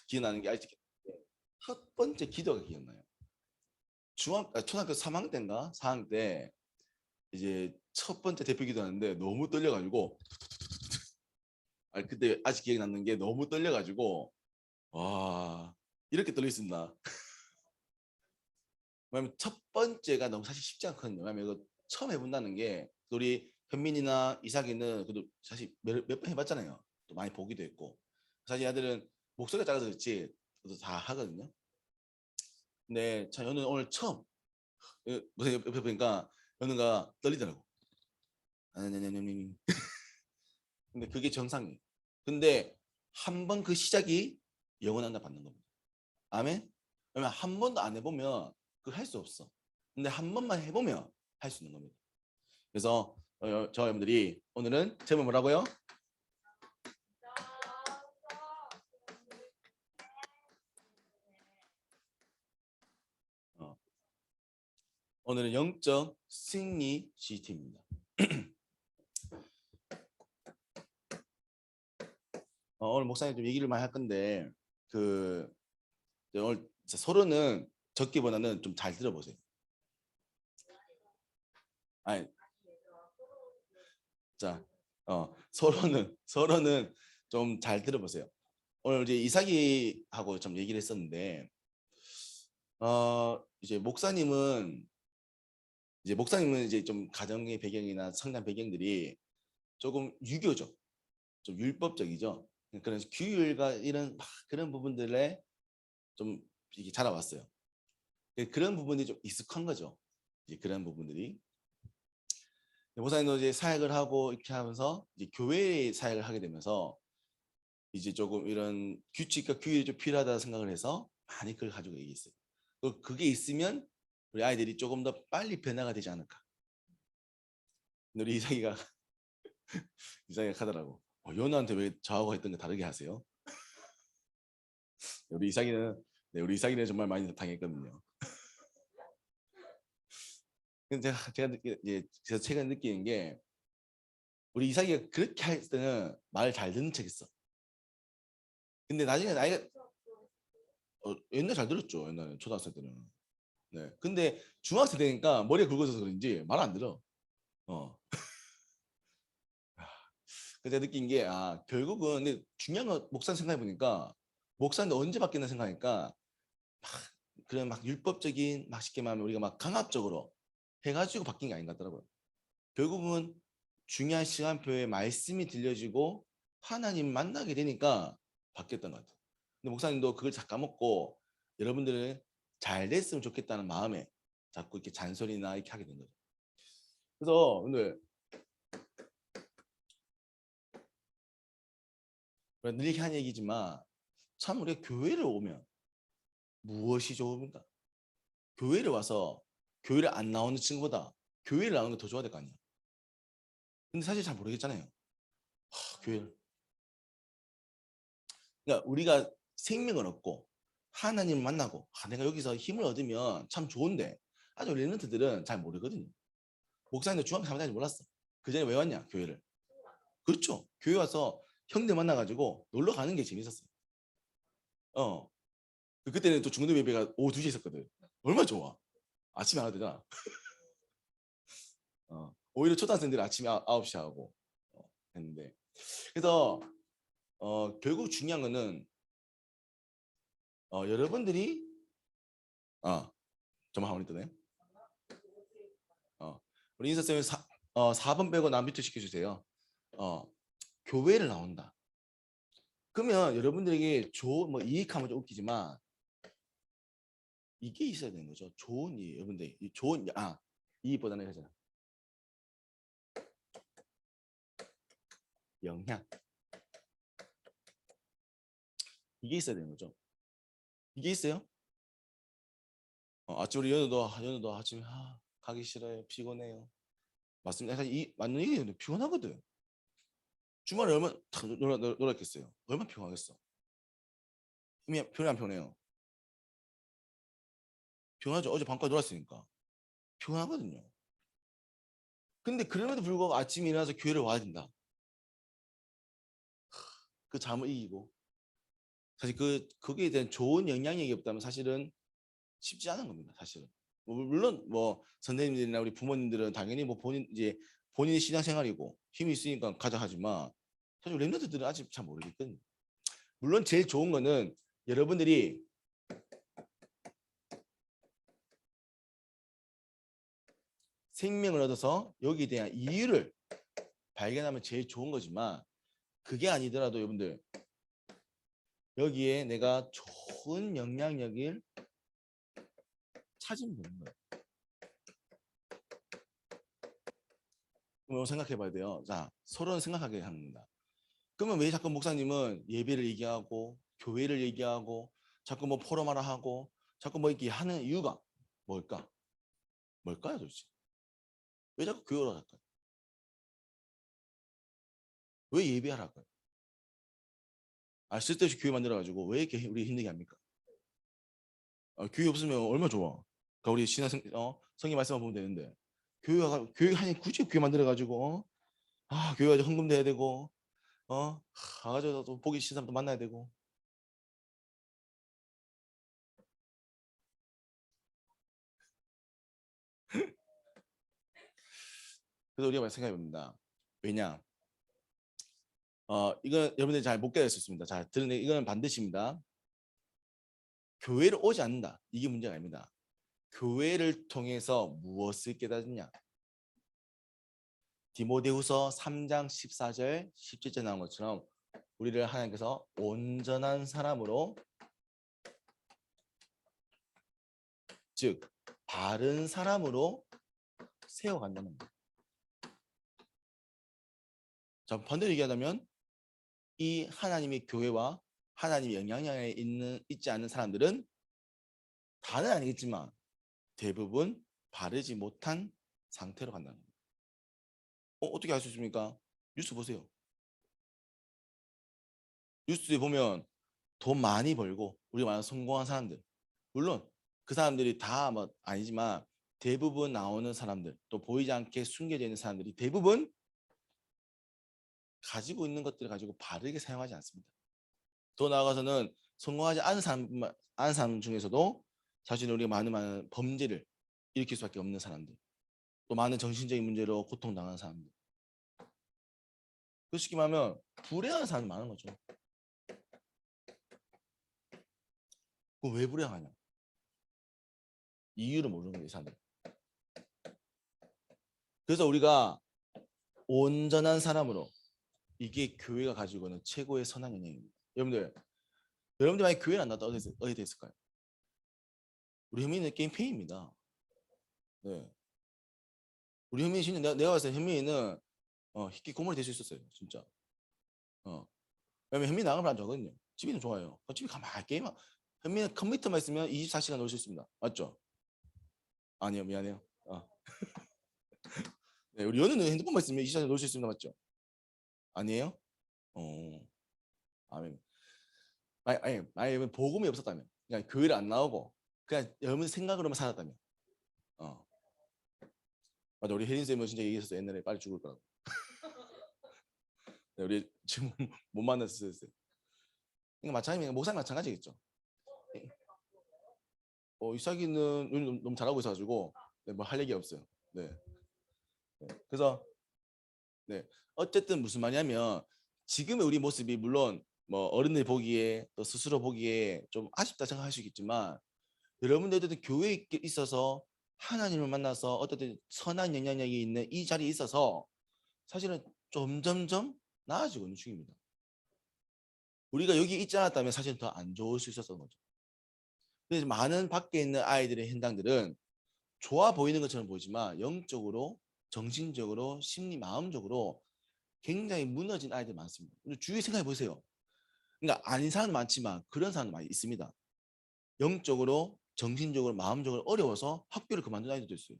기억나는 게 아직 첫 번째 기도가 기억나요. 초등학교 3학년 때인가 4학년 때 이제 첫 번째 대표 기도하는데 너무 떨려가지고 그때 아직 기억이 남는 게 너무 떨려가지고 와 이렇게 떨릴 수 있나. 왜냐면 첫 번째가 너무 사실 쉽지 않거든요. 왜냐면 이거 처음 해본다는 게 우리 현민이나 이삭이는 그래도 사실 몇 번 해봤잖아요. 또 많이 보기도 했고 사실 아들은 목소리가 작아서 그렇지 그래도 다 하거든요. 근데 참 연우는 오늘 처음 무슨 옆에 보니까 연우가 떨리더라고. 근데 그게 정상이에요. 근데 한 번 그 시작이 영원한다 받는 겁니다. 아멘? 왜냐면 한 번도 안 해보면 그걸 할 수 없어. 근데 한 번만 해보면 할 수 있는 겁니다. 그래서 저 여러분들이 오늘은 제목 뭐라고요? 어, 오늘은 영적 승리 CT입니다. 오늘 목사님 좀 얘기를 많이 할 건데 그 오늘 서로는 적기보다는 좀 잘 들어보세요. 아니, 자, 서로는 좀 잘 들어보세요. 오늘 이제 이삭이하고 좀 얘기를 했었는데, 이제 목사님은 이제 좀 가정의 배경이나 성장 배경들이 조금 유교적, 좀 율법적이죠. 그런 규율과 이런 그런 부분들에 좀 이게 자라왔어요. 그런 부분이 좀 익숙한 거죠. 이제 그런 부분들이. 목사님도 이제 사역을 하고 이렇게 하면서 이제 교회 사역을 하게 되면서 이제 조금 이런 규칙과 규율이 좀 필요하다 생각을 해서 많이 그걸 가지고 얘기했어요. 그게 있으면 우리 아이들이 조금 더 빨리 변화가 되지 않을까. 우리 이상이가 하더라고. 연우한테 왜 저하고 했던 거 다르게 하세요? 우리 이상이는 우리 이상이는 정말 많이 당했거든요. 근데 제가 최근 느끼는 게 우리 이상이가 그렇게 할 때는 말 잘 듣는 척했어. 근데 나중에 나이가 옛날 잘 들었죠. 옛날에 초등학생 때는. 네. 근데 중학생 되니까 머리가 굵어져서 그런지 말 안 들어. 어. 그래서 느낀 게 결국은 근데 중요한 건 목사 생각해 보니까 목사인데 언제 바뀌나 생각하니까 막 그런 막 율법적인 막 쉽게 말하면 우리가 막 강압적으로 해가지고 바뀐 게 아닌 것 같더라고요. 결국은 중요한 시간표에 말씀이 들려지고 하나님 만나게 되니까 바뀌었던 것 같아요. 근데 목사님도 그걸 다 까먹고 여러분들은 잘 됐으면 좋겠다는 마음에 자꾸 이렇게 잔소리나 이렇게 하게 된 거죠. 그래서 오늘 늘 이렇게 하는 얘기지만 참 우리가 교회를 오면 무엇이 좋습니까? 교회를 와서 교회를 안 나오는 친구보다 교회를 나오는 게 더 좋아야 될 거 아니야. 근데 사실 잘 모르겠잖아요. 교회를. 그러니까 우리가 생명을 얻고 하나님을 만나고 내가 여기서 힘을 얻으면 참 좋은데 아주 랩런트들은 잘 모르거든요. 목사님도 중학교 3학년까지 몰랐어. 그 전에 왜 왔냐 교회를. 그렇죠. 교회 와서 형들 만나가지고 놀러 가는 게 재밌었어요. 어. 그때는 또 중등 예배가 오후 2시에 있었거든. 얼마나 좋아. 아침에 안 하도 되잖아. 오히려 초등학생들이 아침에 9시 하고 했는데 그래서 결국 중요한 거는 여러분들이 정말 하모니 뜨네. 우리 인사쌤이 4번 빼고 나 뮤트 시켜주세요. 교회를 나온다. 그러면 여러분들에게 좋은 뭐 이익하면 좀 웃기지만 이게 있어야 되는 거죠. 좋은 이 여러분들 좋은 이익보다는 하잖아. 영향 이게 있어야 되는 거죠. 이게 있어요? 아침 우리 연우도 아침에 가기 싫어요. 피곤해요. 맞습니다. 사실 이 맞는 얘기예요. 피곤하거든. 주말에 얼마나 놀았겠어요. 얼마나 피곤하겠어. 이미 피곤해 안 피곤해요. 피곤하죠. 어제 밤까지 놀았으니까. 피곤하거든요. 근데 그럼에도 불구하고 아침에 일어나서 교회를 와야 된다. 그 잠을 이기고 사실 거기에 대한 좋은 영향력이 없다면 사실은 쉽지 않은 겁니다. 사실은. 물론 뭐 선생님들이나 우리 부모님들은 당연히 뭐 본인의 신앙생활이고 힘이 있으니까 가자 하지만 사실 랩런트들은 아직 잘 모르겠거든요. 물론 제일 좋은 거는 여러분들이 생명을 얻어서 여기에 대한 이유를 발견하면 제일 좋은 거지만 그게 아니더라도 여러분들 여기에 내가 좋은 영향력을 찾으면 되는 거예요. 그럼 생각해 봐야 돼요. 자, 서로는 생각하게 합니다. 그러면 왜 자꾸 목사님은 예배를 얘기하고 교회를 얘기하고 자꾸 뭐 포럼하라 하고 자꾸 뭐 이렇게 하는 이유가 뭘까? 뭘까요 도대체? 왜 자꾸 교회로 갈까요? 왜 예배하라고요? 쓸데없이 교회 만들어가지고 왜 이렇게 우리 힘들게 합니까? 교회 없으면 얼마나 좋아. 그러니까 우리 성경 말씀만 보면 되는데 교회 하니 굳이 교회 만들어가지고 교회 가서 헌금도 해야 되고 가가지고 또 보기 싫은 사람도 만나야 되고 그래서 우리가 생각해 봅니다. 왜냐? 이거 여러분들이 잘 못 깨달으셨습니다. 잘 들으니 이거는 반드시입니다. 교회를 오지 않는다. 이게 문제가 아닙니다. 교회를 통해서 무엇을 깨닫느냐? 디모데후서 3장 14절 17절 나온 것처럼 우리를 하나님께서 온전한 사람으로 즉 바른 사람으로 세워간다는 거예요. 자, 반대로 얘기하자면 이 하나님의 교회와 하나님의 영향력에 있지 않는 사람들은 다는 아니겠지만 대부분 바르지 못한 상태로 간다는 거예요. 어떻게 알 수 있습니까? 뉴스 보세요. 뉴스에 보면 돈 많이 벌고 우리가 말하는 성공한 사람들 물론 그 사람들이 다 뭐 아니지만 대부분 나오는 사람들 또 보이지 않게 숨겨져 있는 사람들이 대부분 가지고 있는 것들을 가지고 바르게 사용하지 않습니다. 더 나아가서는 성공하지 않은 사람 중에서도 사실 우리가 많은 범죄를 일으킬 수밖에 없는 사람들 또 많은 정신적인 문제로 고통당하는 사람들 그 쉽게 말하면 불행한 사람이 많은 거죠. 그럼 왜 불행하냐? 이유를 모르는 거예요, 이 사람들. 그래서 우리가 온전한 사람으로 이게 교회가 가지고 있는 최고의 선한 영향입니다. 여러분들 만약 교회를 안 나왔다 어디 됐을까요? 우리 현민이는 게임 팬입니다. 네. 우리 현민이 진짜 내가 봤을 때 현민이는 희귀 고물이 될 수 있었어요. 진짜. 왜냐면 현민이 나가는 걸안 좋아하거든요. 집이는 좋아요. 집에 가만히 게임하 현민은 컴퓨터만 있으면 24시간 놀 수 있습니다. 맞죠? 아니요. 미안해요. 네, 우리 연우는 핸드폰만 있으면 24시간 놀 수 있습니다. 맞죠? 아니에요? 어. 아멘. 아니 복음이 없었다면 그냥 교회를 안 나오고 그냥 여러분 생각으로만 살았다면 맞아 우리 혜린 쌤은 진짜 얘기했었어 옛날에 빨리 죽을 거라고 네, 우리 지금 못 만났었어요. 그러니까 마찬가지 목사님 마찬가지겠죠. 이삭이는 너무 잘하고 있어가지고 네, 뭐 할 얘기 없어요. 네. 네. 그래서 네 어쨌든 무슨 말이냐면 지금의 우리 모습이 물론 뭐 어른들 보기에 또 스스로 보기에 좀 아쉽다 생각할 수 있겠지만 여러분들도 교회에 있어서 하나님을 만나서 어떤 선한 영향력이 있는 이 자리에 있어서 사실은 점점점 나아지고 있는 중입니다. 우리가 여기 있지 않았다면 사실 더 안 좋을 수 있었던 거죠. 그래서 많은 밖에 있는 아이들의 현장들은 좋아 보이는 것처럼 보이지만 영적으로, 정신적으로, 심리, 마음적으로 굉장히 무너진 아이들 많습니다. 주위 생각해 보세요. 그러니까 아닌 사람도 많지만 그런 사람도 많이 있습니다. 영적으로, 정신적으로, 마음적으로 어려워서 학교를 그만둔 아이들도 있어요.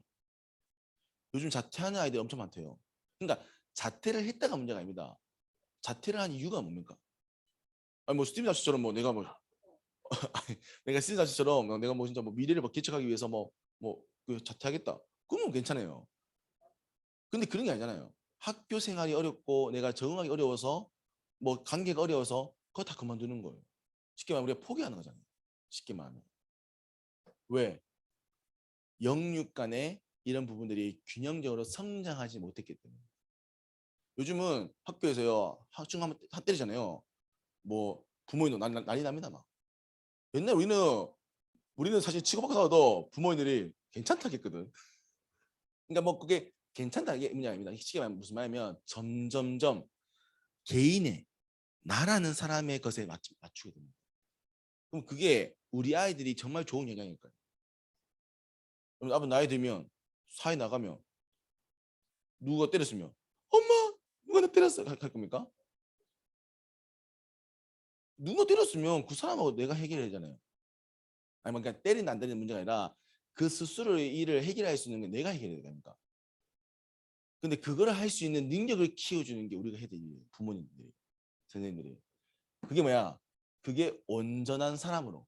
요즘 자퇴하는 아이들이 엄청 많대요. 그러니까 자퇴를 했다가 문제가 아닙니다. 자퇴를 한 이유가 뭡니까? 아니 뭐 스티브 잡스처럼 뭐 내가 뭐 내가 스티브 잡스처럼 내가 뭐 진짜 뭐 미래를 뭐 개척하기 위해서 뭐그 자퇴하겠다. 그러면 괜찮아요. 근데 그런 게 아니잖아요. 학교 생활이 어렵고 내가 적응하기 어려워서 뭐 관계가 어려워서 그거 다 그만두는 거예요. 쉽게 말하면 우리가 포기하는 거잖아요. 쉽게 말하면. 왜? 영육 간에 이런 부분들이 균형적으로 성장하지 못했기 때문에. 요즘은 학교에서요, 학생 한번 때리잖아요. 뭐 부모님도 난리 납니다 막. 옛날 우리는 사실 치고받고 살아도 부모님들이 괜찮다 했거든. 그러니까 뭐 그게 괜찮다 이게 문제 아닙니다. 쉽게 말하면 무슨 말이냐면 점점점 개인의 나라는 사람의 것에 맞추게 됩니다. 그럼 그게 우리 아이들이 정말 좋은 영향일 거예요. 그럼 아버 나이 들면 사회 나가면 누가 때렸으면 엄마 누가 나 때렸어 할 겁니까? 누가 때렸으면 그 사람하고 내가 해결해야 되잖아요. 아니면 그냥 때린다 안 때리는 문제가 아니라 그 스스로의 일을 해결할 수 있는 게 내가 해결해야 되니까. 근데 그거를 할 수 있는 능력을 키워주는 게 우리가 해야 될 일이에요. 부모님들이, 선생님들이. 그게 뭐야? 그게 온전한 사람으로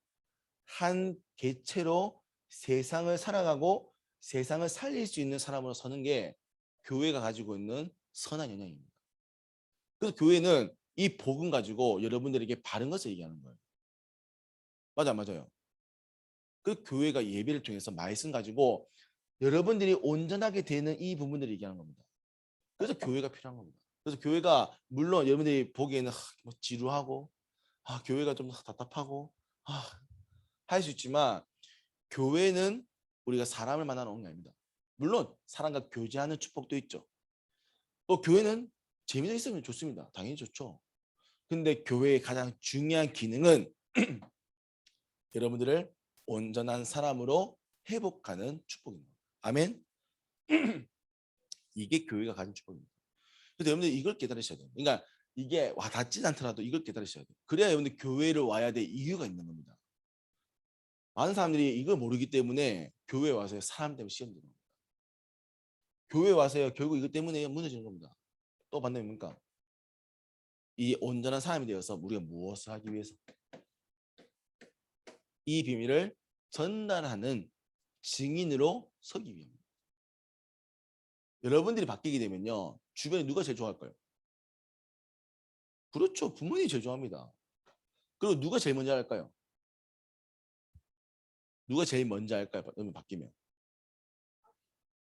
한 개체로 세상을 살아가고 세상을 살릴 수 있는 사람으로 서는 게 교회가 가지고 있는 선한 영향입니다. 그래서 교회는 이 복음 가지고 여러분들에게 바른 것을 얘기하는 거예요. 맞아요. 그 교회가 예배를 통해서 말씀 가지고 여러분들이 온전하게 되는 이 부분들을 얘기하는 겁니다. 그래서 교회가 필요한 겁니다. 그래서 교회가 물론 여러분들이 보기에는 뭐 지루하고 교회가 좀 답답하고 할 수 있지만 교회는 우리가 사람을 만나는 게 아닙니다. 물론 사람과 교제하는 축복도 있죠. 또 교회는 재미가 있으면 좋습니다. 당연히 좋죠. 근데 교회의 가장 중요한 기능은 여러분들을 온전한 사람으로 회복하는 축복입니다. 아멘. 이게 교회가 가진 축복입니다. 그래서 여러분들 이걸 깨달으셔야 돼요. 그러니까 이게 와 닿진 않더라도 이걸 깨달으셔야 돼요. 그래야 여러분들 교회를 와야 될 이유가 있는 겁니다. 많은 사람들이 이걸 모르기 때문에 교회에 와서 사람 때문에 시험 드는 겁니다. 교회에 와서요 결국 이것 때문에 무너지는 겁니다. 또 반대면 뭡니까? 이 온전한 사람이 되어서 우리가 무엇을 하기 위해서 이 비밀을 전달하는 증인으로 서기 위함입니다. 여러분들이 바뀌게 되면요 주변에 누가 제일 좋아할까요? 그렇죠. 부모님이 제일 좋아합니다. 그리고 누가 제일 먼저 할까요? 누가 제일 먼저 할까요? 여러분 바뀌면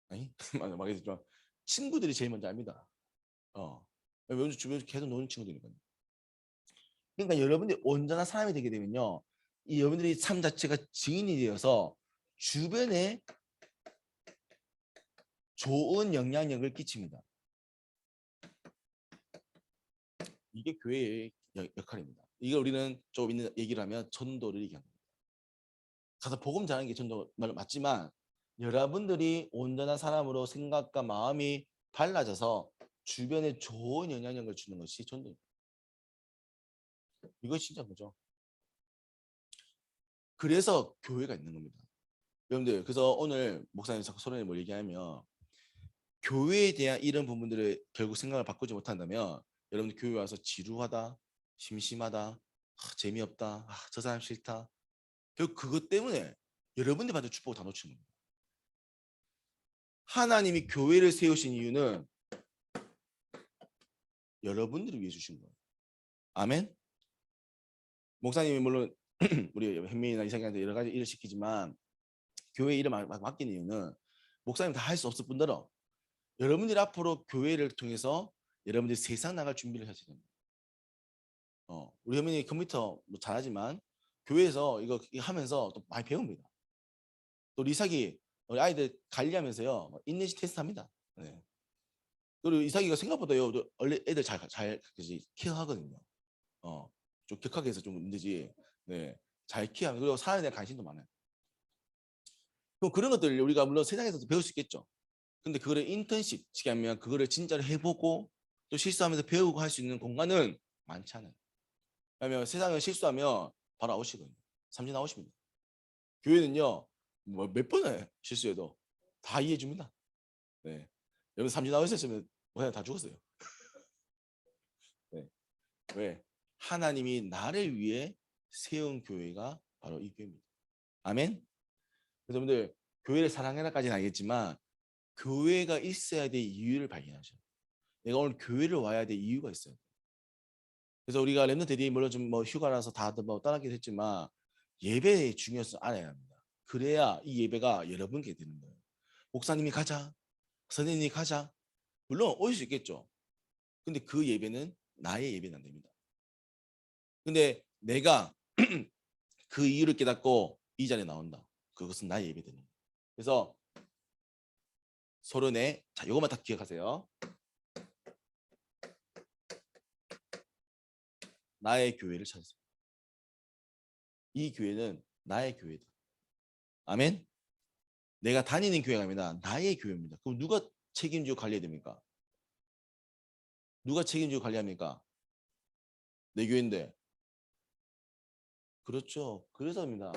아니 맞아 말겠지만 친구들이 제일 먼저 합니다. 왜냐면 주변에서 계속 노는 친구들이니까요. 그러니까 여러분들이 온전한 사람이 되게 되면요 이 여러분들이 삶 자체가 증인이 되어서 주변에 좋은 영향력을 끼칩니다. 이게 교회의 역할입니다. 이게 우리는 좀 있는 얘기를 하면 전도를 얘기합니다. 가서 복음 전하는 게 전도 맞지만 여러분들이 온전한 사람으로 생각과 마음이 달라져서 주변에 좋은 영향력을 주는 것이 전도입니다. 이것이 진짜 그죠. 그래서 교회가 있는 겁니다. 여러분들 그래서 오늘 목사님 자꾸 소련이 뭘 얘기하면 교회에 대한 이런 부분들을 결국 생각을 바꾸지 못한다면 여러분들 교회 와서 지루하다, 심심하다, 재미없다, 저 사람 싫다. 결국 그것 때문에 여러분들 받은 축복을 다 놓치는 겁니다. 하나님이 교회를 세우신 이유는 여러분들을 위해 주신 거예요. 아멘. 목사님이 물론 우리 현민이나 이상한테 여러 가지 일을 시키지만 교회 일을 맡긴 이유는 목사님 다 할 수 없을 뿐더러 여러분들이 앞으로 교회를 통해서 여러분들이 세상 나갈 준비를 하셔야 됩니다. 우리 현민이 컴퓨터 뭐 잘하지만 교회에서 이거 하면서 또 많이 배웁니다. 또 리사기 우리 아이들 관리하면서요 인내시 테스트 합니다. 네. 그리고 이삭이가 생각보다요 원래 애들 잘 케어하거든요. 좀 격하게 해서 좀 문제지. 네, 잘 케어하면 그리고 사람에 대한 관심도 많아요. 그럼 그런 것들 우리가 물론 세상에서도 배울 수 있겠죠. 근데 그거를 인턴십 시키면 그거를 진짜로 해보고 또 실수하면서 배우고 할 수 있는 공간은 많지 않아요. 왜냐하면 세상을 실수하면 바로 아웃이거든요. 삼진 아웃입니다. 교회는요 뭐 몇 번을 실수해도 다 이해해 줍니다. 네. 여러분 삼진 아웃했으면 그냥 다 죽었어요. 네. 왜? 하나님이 나를 위해 세운 교회가 바로 이 교회입니다. 아멘. 그래서 여러분들 교회를 사랑해라까지는 알겠지만 교회가 있어야 될 이유를 발견하셔. 내가 오늘 교회를 와야 될 이유가 있어요. 그래서 우리가 랩런트들이 물론 좀 뭐 휴가라서 다들 뭐 떠나기도 했지만 예배의 중요성 알아야 합니다. 그래야 이 예배가 여러분께 되는 거예요. 목사님이 가자, 선생님이 가자. 물론 오실 수 있겠죠. 근데 그 예배는 나의 예배는 안 됩니다. 근데 내가 그 이유를 깨닫고 이 자리에 나온다. 그것은 나의 예배되는 거예요. 그래서 서론에 자 이것만 다 기억하세요. 나의 교회를 찾으세요. 이 교회는 나의 교회다. 아멘. 내가 다니는 교회가 아니라 나의 교회입니다. 그럼 누가 책임지고 관리해야 됩니까? 누가 책임지고 관리합니까? 내 교회인데. 그렇죠. 그래서입니다.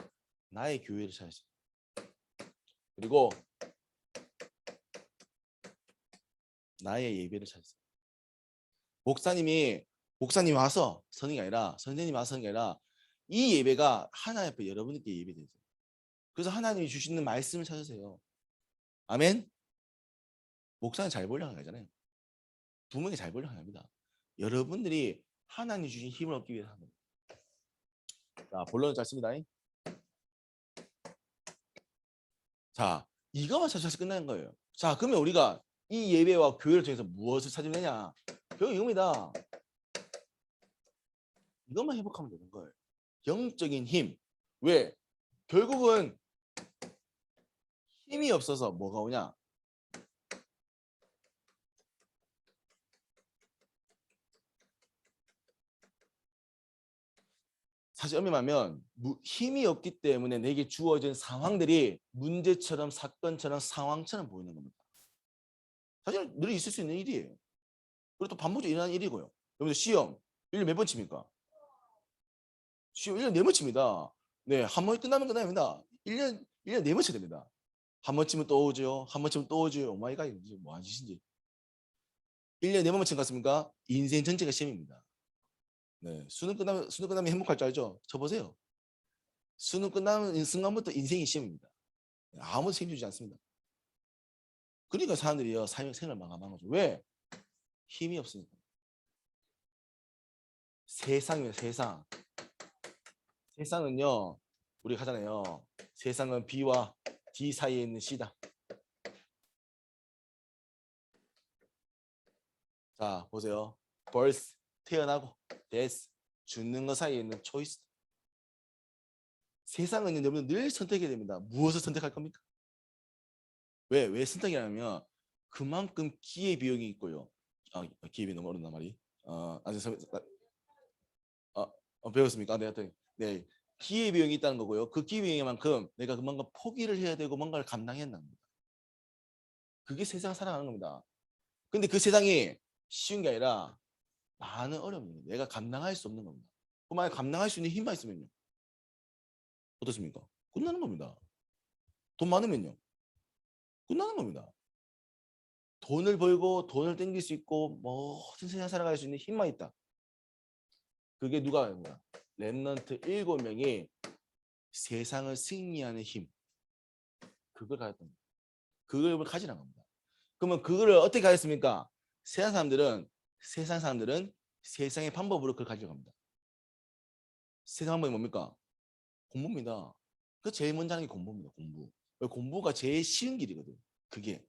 나의 교회를 찾으세요. 그리고 나의 예배를 찾으세요. 목사님이 와서 서는 게 아니라 선생님이 와서 서는 게 아니라 이 예배가 하나님 앞에 여러분께 예배되세요. 그래서 하나님이 주시는 말씀을 찾으세요. 아멘. 목사는 잘 보려고 하잖아요. 부모에게 잘 보려고 합니다. 여러분들이 하나님 주신 힘을 얻기 위해서 합니다. 자, 본론을 찾습니다. 자, 이거만 찾아서 끝나는 거예요. 자, 그러면 우리가 이 예배와 교회를 통해서 무엇을 찾으면 되냐? 결국 이겁니다. 이것만 회복하면 되는 거예요. 영적인 힘. 왜? 결국은 힘이 없어서 뭐가 오냐? 사실 엄밀하면 힘이 없기 때문에 내게 주어진 상황들이 문제처럼 사건처럼 상황처럼 보이는 겁니다. 사실 늘 있을 수 있는 일이에요. 그리고 또 반복적으로 일어나는 일이고요. 여러분들 시험 1년 몇 번 칩니까? 시험 1년 4번 칩니다. 네, 한 번 끝나면 끝납니다. 1년 4번 쳐야 됩니다. 한 번 치면 또 오죠. 한 번 치면 또 오죠. 오마이갓, 뭐 하는 짓인지. 1년 4번만 친 것 같습니까? 인생 전체가 시험입니다. 네, 수능 끝나면 행복할 줄 알죠? 쳐보세요. 수능 끝나는 순간부터 인생이 시험입니다. 아무도 책임지지 않습니다. 그러니까 사람들이요 생을 망하는 거죠. 왜? 힘이 없으니까. 세상이에요. 세상은요 우리 하잖아요. 세상은 B와 D 사이에 있는 C다. 자 보세요. birth 태어나고 death 죽는 것 사이에 있는 choice. 세상은 여러분 늘 선택해야 됩니다. 무엇을 선택할 겁니까? 왜 선택이라면 그만큼 기회 비용이 있고요. 기회 너무 어렵나 말이. 아직 배웠습니까? 네, 하여튼 네 기회 비용이 있다는 거고요. 그 기회 비용만큼 내가 그만큼 포기를 해야 되고 뭔가를 감당해야 한다는 겁니다. 그게 세상 살아가는 겁니다. 근데 그 세상이 쉬운 게 아니라 많은 어려움입니다. 내가 감당할 수 없는 겁니다. 그 만약 감당할 수 있는 힘만 있으면요. 어떻습니까? 끝나는 겁니다. 돈 많으면요. 끝나는 겁니다. 돈을 벌고 돈을 땡길 수 있고 모든 세상 살아갈 수 있는 힘만 있다. 그게 누가 하는 거야? 랩넌트 7명이 세상을 승리하는 힘. 그걸 가졌던 겁니다. 그걸 가지란 겁니다. 그러면 그거를 어떻게 가졌습니까? 세상 사람들은 세상의 방법으로 그걸 가지러 갑니다. 세상 방법이 뭡니까? 공부입니다. 그 제일 먼저 하는 게 공부입니다. 공부. 공부가 제일 쉬운 길이거든. 그게.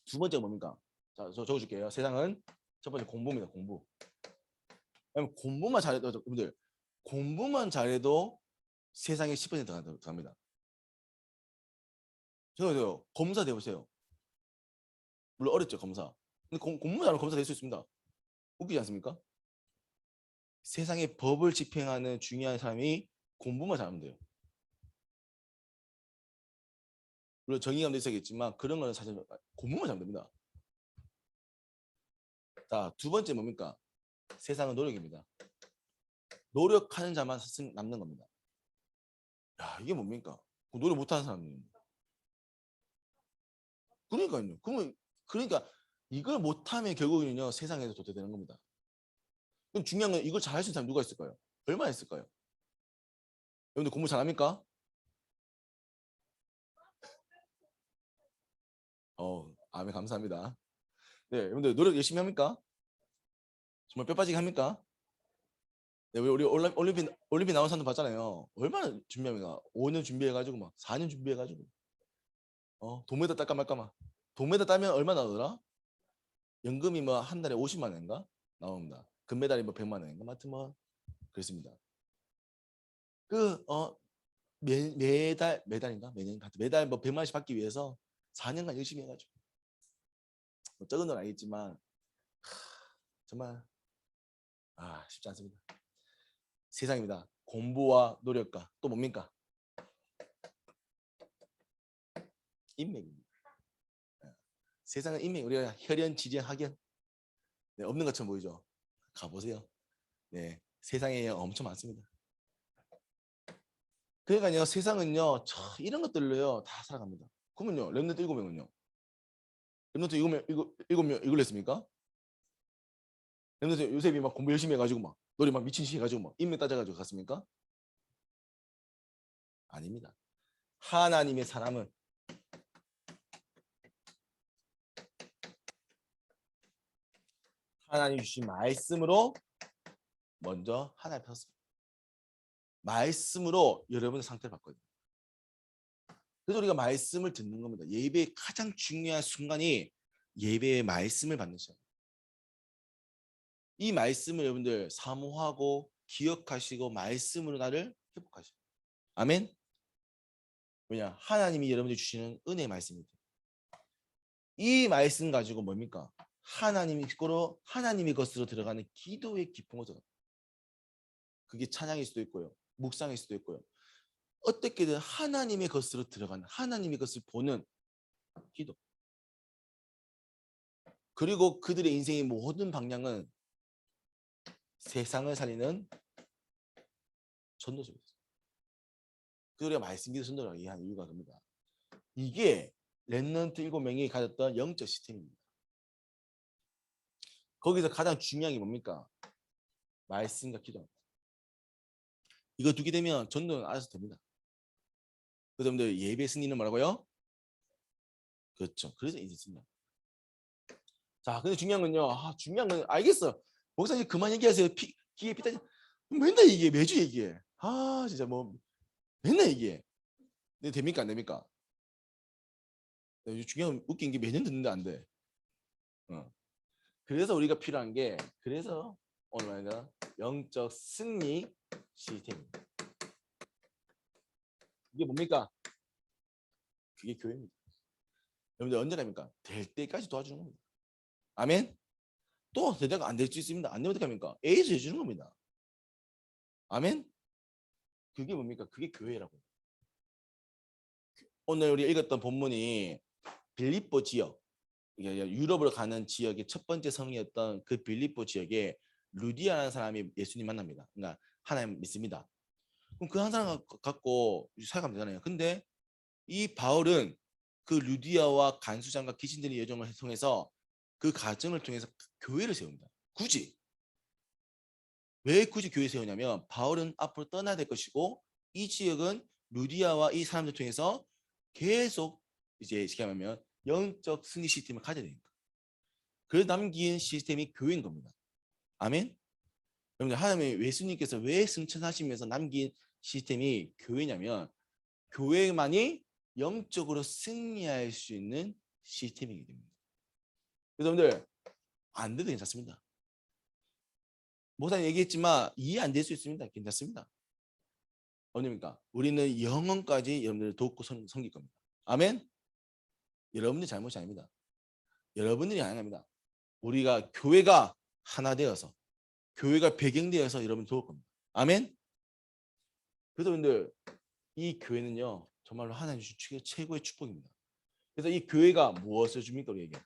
두 번째가 뭡니까? 자, 저 적어줄게요. 세상은 첫 번째 공부입니다. 공부. 공부만 잘해도 여러분들 공부만 잘해도 세상에 10% 들어갑니다. 저요 검사 돼보세요. 물론 어렵죠 검사. 근데 공부 잘하면 검사 될 수 있습니다. 웃기지 않습니까? 세상의 법을 집행하는 중요한 사람이 공부만 잘하면 돼요. 물론 정의감도 있어야겠지만 그런 거는 사실 공부만 잘하면 됩니다. 자, 두 번째 뭡니까? 세상은 노력입니다. 노력하는 자만 남는 겁니다. 야, 이게 뭡니까? 노력 못하는 사람은. 그러니까요. 그러니까 이걸 못하면 결국은요 세상에서 도태되는 겁니다. 그럼 중요한 건 이걸 잘할 수 있는 사람 누가 있을까요? 얼마나 있을까요? 여러분들 공부 잘합니까? 아멘 감사합니다. 네, 여러분들 노력 열심히 합니까? 정말 뼈 빠지게 합니까? 네, 우리 올림픽 나온 사람도 봤잖아요. 얼마나 준비합니까? 5년 준비해가지고 막 4년 준비해가지고 동메달 딸까 말까 막. 동메달 따면 얼마 나오더라? 연금이 뭐 한 달에 50만 원인가 나옵니다. 금메달이 뭐 100만 원인가 하여튼 뭐 그렇습니다. 매달인가 매년 매달 뭐 100만 원씩 받기 위해서 4년간 열심히 해가지고 뭐 적은 건 아니겠지만 정말 쉽지 않습니다. 세상입니다. 공부와 노력과 또 뭡니까? 인맥입니다. 세상은 인맥. 우리가 혈연, 지연, 학연 네, 없는 것처럼 보이죠. 가보세요. 네, 세상에 엄청 많습니다. 그러니까요, 세상은요, 이런 것들로요 다 살아갑니다. 그러면요, 랩런트 7명은요? 랩런트 7명 이걸 했습니까? 랩런트 요셉이 막 공부 열심히 해가지고 막 노래 막 미친 듯이 해가지고 막 인맥 따져가지고 갔습니까? 아닙니다. 하나님의 사람은 하나님 주신 말씀으로 먼저 하나님 폈습니다. 말씀으로 여러분의 상태를 바꿔요. 그래서 우리가 말씀을 듣는 겁니다. 예배의 가장 중요한 순간이 예배의 말씀을 받는 시간. 이 말씀을 여러분들 사모하고 기억하시고 말씀으로 나를 회복하시고. 아멘. 왜냐? 하나님이 여러분들 주시는 은혜의 말씀입니다. 이 말씀 가지고 뭡니까? 하나님의 것으로 들어가는 기도의 깊은 거죠. 그게 찬양일 수도 있고요. 묵상일 수도 있고요. 어떻게든 하나님의 것으로 들어가는 하나님의 것을 보는 기도. 그리고 그들의 인생의 모든 방향은 세상을 살리는 전도서입니다. 그 우리가 말씀 기도 전도라고 이해하는 이유가 그겁니다. 이게 렘넌트 7명이 가졌던 영적 시스템입니다. 거기서 가장 중요한 게 뭡니까? 말씀과 기도. 이거 두게 되면 전도는 알아서 됩니다. 그 여러분들 예배 승리는 뭐라고요? 그렇죠. 그래서 이제 승리. 자, 근데 중요한 건요. 중요한 건 알겠어. 목사님 그만 얘기하세요. 기계 피따지. 맨날 얘기해. 매주 얘기해. 진짜 뭐 맨날 얘기해. 근데 됩니까 안 됩니까? 중요한 웃긴 게 매년 듣는데 안 돼. 그래서 우리가 필요한 게 그래서 오늘 말인가 영적 승리 시스템입니다. 이게 뭡니까? 그게 교회입니다. 여러분들 언제 됩니까? 될 때까지 도와주는 겁니다. 아멘. 또 대대가 안 될 수 있습니다. 안 되면 어떻게 합니까? A에서 해주는 겁니다. 아멘. 그게 뭡니까? 그게 교회라고. 오늘 우리 읽었던 본문이 빌립보 지역, 유럽으로 가는 지역의 첫 번째 성이었던 그 빌립보 지역에 루디아라는 사람이 예수님 만납니다. 그러니까 하나님 믿습니다. 그럼 그 한 사람 갖고 살아가면 되잖아요. 근데 이 바울은 그 루디아와 간수장과 귀신들의 여정을 통해서 그 과정을 통해서 교회를 세웁니다. 굳이. 왜 굳이 교회 세우냐면 바울은 앞으로 떠나야 될 것이고 이 지역은 루디아와 이 사람들 통해서 계속 이제 쉽게 말하면 영적 승리 시스템을 가져야 되니까. 그래서 남긴 시스템이 교회인 겁니다. 아멘. 여러분들 하나님의 예수님께서 왜 승천하시면서 남긴 시스템이 교회냐면 교회만이 영적으로 승리할 수 있는 시스템이기 때문입니다. 여러분들 안 돼도 괜찮습니다. 목사님 얘기했지만 이해 안 될 수 있습니다. 괜찮습니다. 어디입니까? 우리는 영혼까지 여러분들을 돕고 섬길 겁니다. 아멘. 여러분들 잘못이 아닙니다. 여러분들이 아닙니다. 우리가 교회가 하나 되어서 교회가 배경되어서 여러분 도울 겁니다. 아멘. 그래서 여러분들 이 교회는요 정말로 하나님 주신 최고의 축복입니다. 그래서 이 교회가 무엇을 줍니까 우리에게?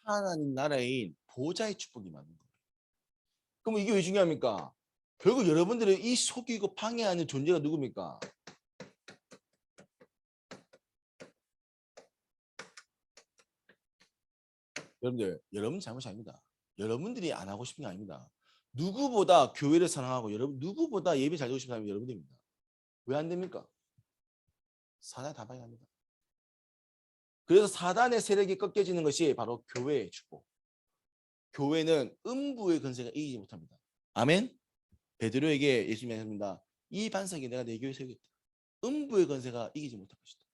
하나님 나라인 보좌의 축복이 많은 거예요. 그럼 이게 왜 중요합니까? 결국 여러분들의 이 속이고 방해하는 존재가 누굽니까? 여러분들, 여러분 잘못이 아닙니다. 여러분들이 안 하고 싶은 게 아닙니다. 누구보다 교회를 사랑하고 여러분 누구보다 예배 잘 드리고 싶은 사람이 여러분들입니다. 왜 안 됩니까? 사단이 다 방해합니다. 그래서 사단의 세력이 꺾여지는 것이 바로 교회의 축복. 교회는 음부의 권세가 이기지 못합니다. 아멘. 베드로에게 예수님이 합니다. 이 반석이 내가 내 교회에 세우겠다. 음부의 권세가 이기지 못할 것이다.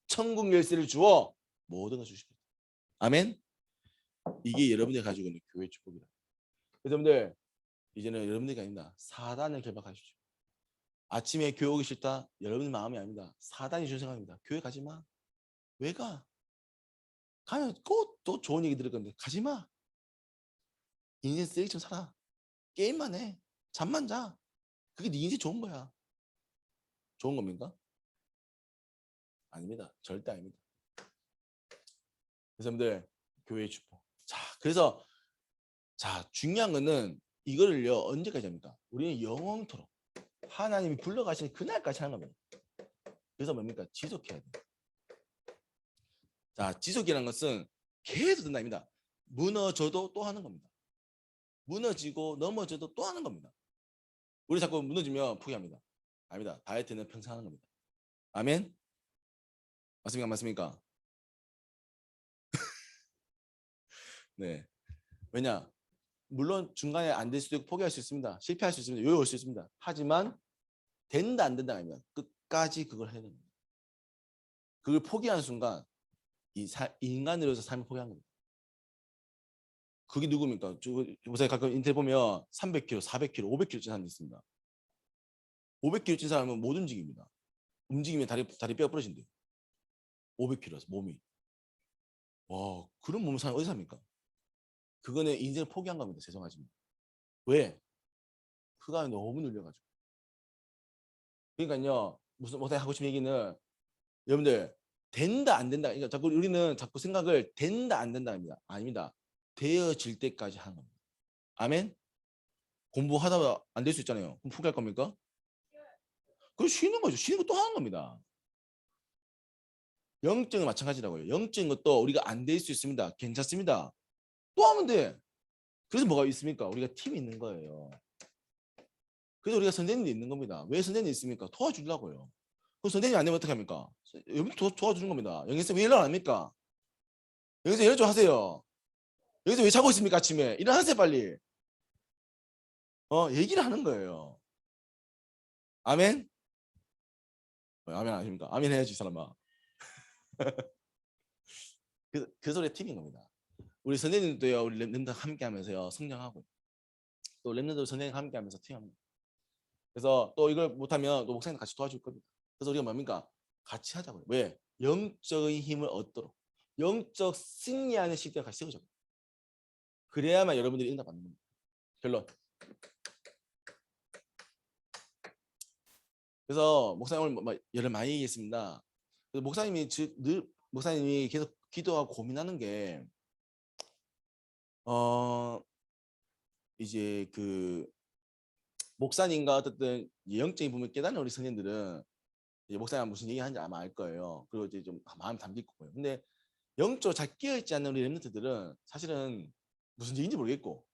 천국 열쇠를 주어 모든 것을 주시겠다. 아멘. 이게 여러분들이 가지고 있는 교회 축복이다. 여러분들 이제는 여러분들이 아닙니다. 사단을 결박하십시오. 아침에 교회 오기 싫다. 여러분의 마음이 아닙니다. 사단이 준 생각입니다. 교회 가지 마. 왜 가? 가면 꼭 또 좋은 얘기 들을 건데 가지 마. 인생 쓰레기처럼 살아. 게임만 해. 잠만 자. 그게 네 인생 좋은 거야. 좋은 겁니까? 아닙니다. 절대 아닙니다. 그래서 여러분들 교회의 축복. 그래서 중요한 거는 이거를요 언제까지 합니까? 우리는 영원토록 하나님이 불러가시는 그날까지 하는 겁니다. 그래서 뭡니까? 지속해야 돼요. 지속이라는 것은 계속 된다입니다. 무너져도 또 하는 겁니다. 무너지고 넘어져도 또 하는 겁니다. 우리 자꾸 무너지면 포기합니다. 아닙니다. 다이어트는 평생 하는 겁니다. 아멘? 맞습니까? 맞습니까? 네. 왜냐? 물론 중간에 안 될 수도 있고 포기할 수 있습니다. 실패할 수 있습니다. 요요 올 수 있습니다. 하지만 된다 안 된다 아니면 끝까지 그걸 해야 됩니다. 그걸 포기하는 순간 인간으로서 삶을 포기한 겁니다. 그게 누굽니까? 요새 가끔 인터넷 보면 300kg, 400kg, 500kg 찐 사람이 있습니다. 500kg 찐 사람은 못 움직입니다. 움직이면 다리 뼈가 부러진대요. 500kg라서 몸이. 와, 그런 몸을 사람 어디 삽니까? 그거는 인생을 포기한 겁니다. 죄송하지만. 왜? 흑암이 너무 눌려가지고. 그러니까요. 무슨 하고 싶은 얘기는 여러분들 된다 안 된다. 그러니까 자꾸 우리는 자꾸 생각을 된다 안 된다 합니다. 아닙니다. 되어질 때까지 하는 겁니다. 아멘. 공부하다가 안 될 수 있잖아요. 그럼 포기할 겁니까? 그럼 쉬는 거죠. 쉬는 거 또 하는 겁니다. 영적은 마찬가지라고요. 영적인 것도 우리가 안 될 수 있습니다. 괜찮습니다. 또 하면 돼. 그래서 뭐가 있습니까? 우리가 팀이 있는 거예요. 그래서 우리가 선생님도 있는 겁니다. 왜 선생님이 있습니까? 도와주려고요. 그 선생님이 안 되면 어떻게 합니까? 여러분 도와주는 겁니다. 영에서 왜 일 안 합니까? 여기서 일 좀 하세요. 여기서 왜 자고 있습니까? 아침에 일어나세요 빨리. 얘기를 하는 거예요. 아멘? 아멘 아십니까? 아멘 해야지 이 사람아. 그 소리에 튀긴 겁니다. 우리 선생님도요. 우리 랩런들 함께 하면서요. 성장하고 또 랩런들 선생님 함께 하면서 팀합니다. 그래서 또 이걸 못하면 또 목사님 같이 도와줄 겁니다. 그래서 우리가 뭡니까? 같이 하자고요. 왜? 영적인 힘을 얻도록 영적 승리하는 시대가 같이 세우자고요. 그래야만 여러분들이 응답받는 겁니다. 결론. 그래서 목사님 오늘 열을 많이 얘기했습니다. 목사님이 계속 기도하고 고민하는 게 이제 그 목사님과 어쨌든 영적인 부분을 깨닫는 우리 성인들은 이제 목사님 무슨 얘기하는지 아마 알 거예요. 그리고 이제 좀 마음 담길 거고요. 근데 영적으로 잘 깨어있지 않는 우리 렘넌트들은 사실은 무슨 얘기인지 모르겠고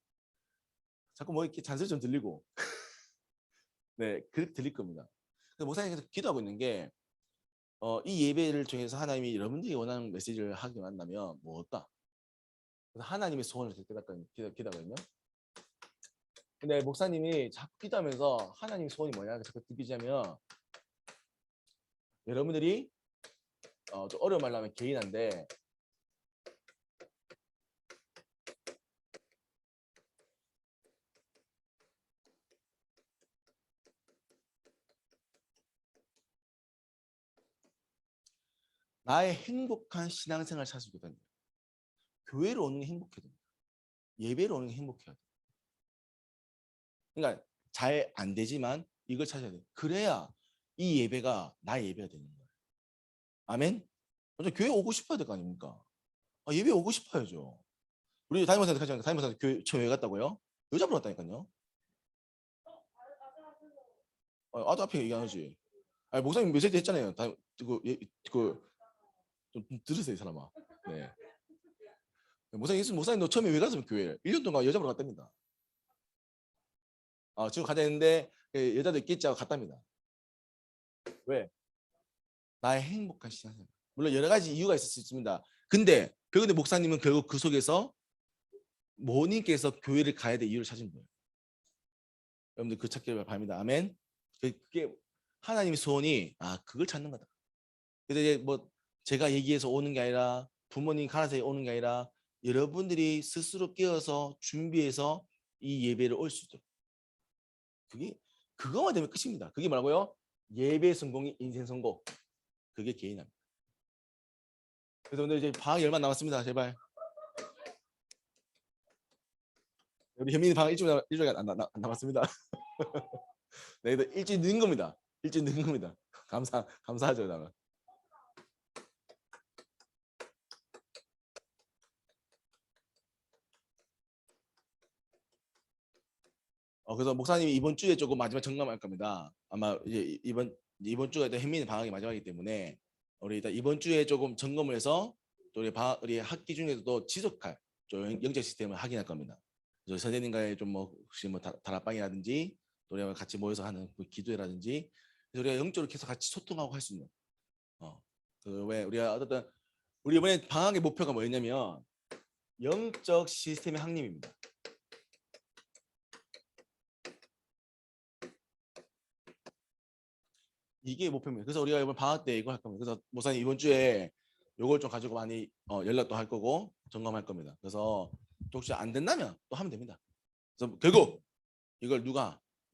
자꾸 뭐 이렇게 잔소리 좀 들리고 네, 그렇게 들릴 겁니다. 그래서 목사님께서 기도하고 있는 게 이 예배를 통해서 하나님이 여러분들이 원하는 메시지를 하게 만나면 뭐 어떨까? 그래서 하나님의 소원을 기도하거든요. 근데 목사님이 자꾸 기도하면서 하나님의 소원이 뭐냐 자꾸 느끼자면 여러분들이 좀 어려운 말로 하면 개인한데 나의 행복한 신앙생활을 찾을 수 있다는 거예요. 교회로 오는 게 행복해야 됩니다. 예배로 오는 게 행복해야 돼요. 그러니까 잘 안 되지만 이걸 찾아야 돼요. 그래야 이 예배가 나의 예배가 되는 거예요. 아멘? 먼저 교회 오고 싶어야 될 거 아닙니까? 예배 오고 싶어야죠. 우리 담임목사한테 같이 가니까 담임목사한테 교회 처음 왜 갔다고요? 여자분 왔다니까요. 아도 앞에 얘기하지. 목사님 메시지 했잖아요. 좀 들으세요, 이 사람아. 네. 목사님 너 처음에 왜 갔으면 교회를 1년 동안 여자분 갔답니다. 지금 가자 했는데 여자도 있겠지 하고 갔답니다. 왜? 나의 행복한 신앙생활. 물론 여러 가지 이유가 있을 수 있습니다. 근데 목사님은 결국 그 속에서 모님께서 교회를 가야 될 이유를 찾은 거예요. 여러분들 그 찾기를 바랍니다. 아멘. 그게 하나님의 소원이 그걸 찾는 거다. 근데 이제 뭐 제가 얘기해서 오는 게 아니라 부모님 가라서 오는 게 아니라 여러분들이 스스로 깨어서 준비해서 이 예배를 올 수 있도록. 그거만 되면 끝입니다. 그게 뭐라고요? 예배 성공이 인생 성공. 그게 개인합니다. 그래서 오늘 이제 방학이 얼마 남았습니다. 제발. 우리 현민이 방학 일주일 안 남았습니다. 네, 일주일 늦은 겁니다. 일주일 늦은 겁니다. 감사하죠, 나는. 그래서 목사님이 이번 주에 조금 마지막 점검할 겁니다. 아마 이제 이번 주가 현민이 방학이 마지막이기 때문에 우리 일단 이번 주에 조금 점검을 해서 또 우리 학기 중에서도 지속할 영적 시스템을 확인할 겁니다. 그래서 선생님과의 좀 뭐 혹시 뭐 다락방이라든지 또 우리가 같이 모여서 하는 그 기도회라든지 우리가 영적으로 계속 같이 소통하고 할 수 있는. 왜 우리가 우리 이번에 방학의 목표가 뭐였냐면 영적 시스템의 확립입니다. 이게 목표입니다. 그래서 우리가 이번 방학 때 이거 할 겁니다. 그래서 목사님 이번 주에 이걸 좀 가지고 많이 연락도 할 거고 점검할 겁니다. 그래서 혹시 안 된다면 또 하면 됩니다. 그래서 결국 이걸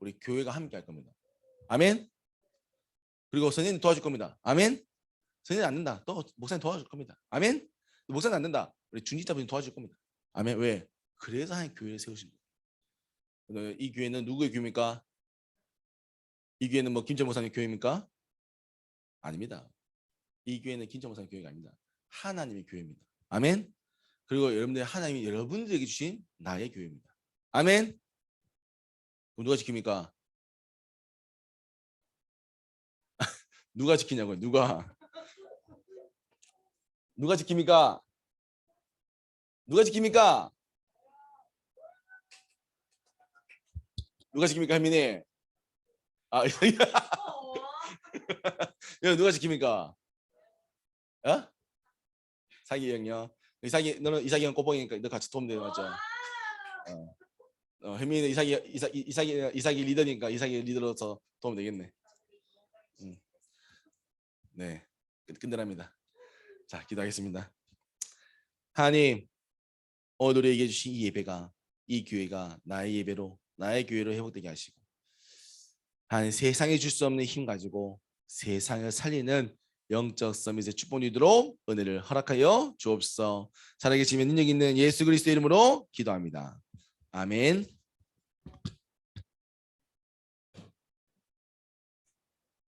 우리 교회가 함께 할 겁니다. 아멘. 그리고 선생님 도와줄 겁니다. 아멘. 선생님 안 된다. 또 목사님 도와줄 겁니다. 아멘. 목사님 안 된다. 우리 중직자분이 도와줄 겁니다. 아멘. 왜? 그래서 하나님 교회를 세우신 거예요. 이 교회는 누구의 교회입니까? 이 교회는 뭐 김철 목사님 교회입니까? 아닙니다. 이 교회는 김철 목사님 교회가 아닙니다. 하나님의 교회입니다. 아멘. 그리고 하나님이 여러분들에게 주신 나의 교회입니다. 아멘. 그럼 누가 지킵니까? 누가 지키냐고요? 누가 지킵니까? 누가 지킵니까? 누가 지킵니까, 현민이? 누가 지킵니까? 사기 형요. 너는 이삭이 형 꼬봉이니까 너 같이 도움 되는 맞죠? 현민이는 이삭이 리더니까 이삭이 리더로서 도움 되겠네. 네, 든든합니다. 자, 기도하겠습니다. 하나님, 오늘 우리에게 주신 이 예배가, 이 교회가 나의 교회로 회복되게 하시고, 하나님 세상에 줄 수 없는 힘 가지고 세상을 살리는 영적 서밋의 축복이 있도록 은혜를 허락하여 주옵소서. 살아계시면 능력 있는 예수 그리스도의 이름으로 기도합니다. 아멘.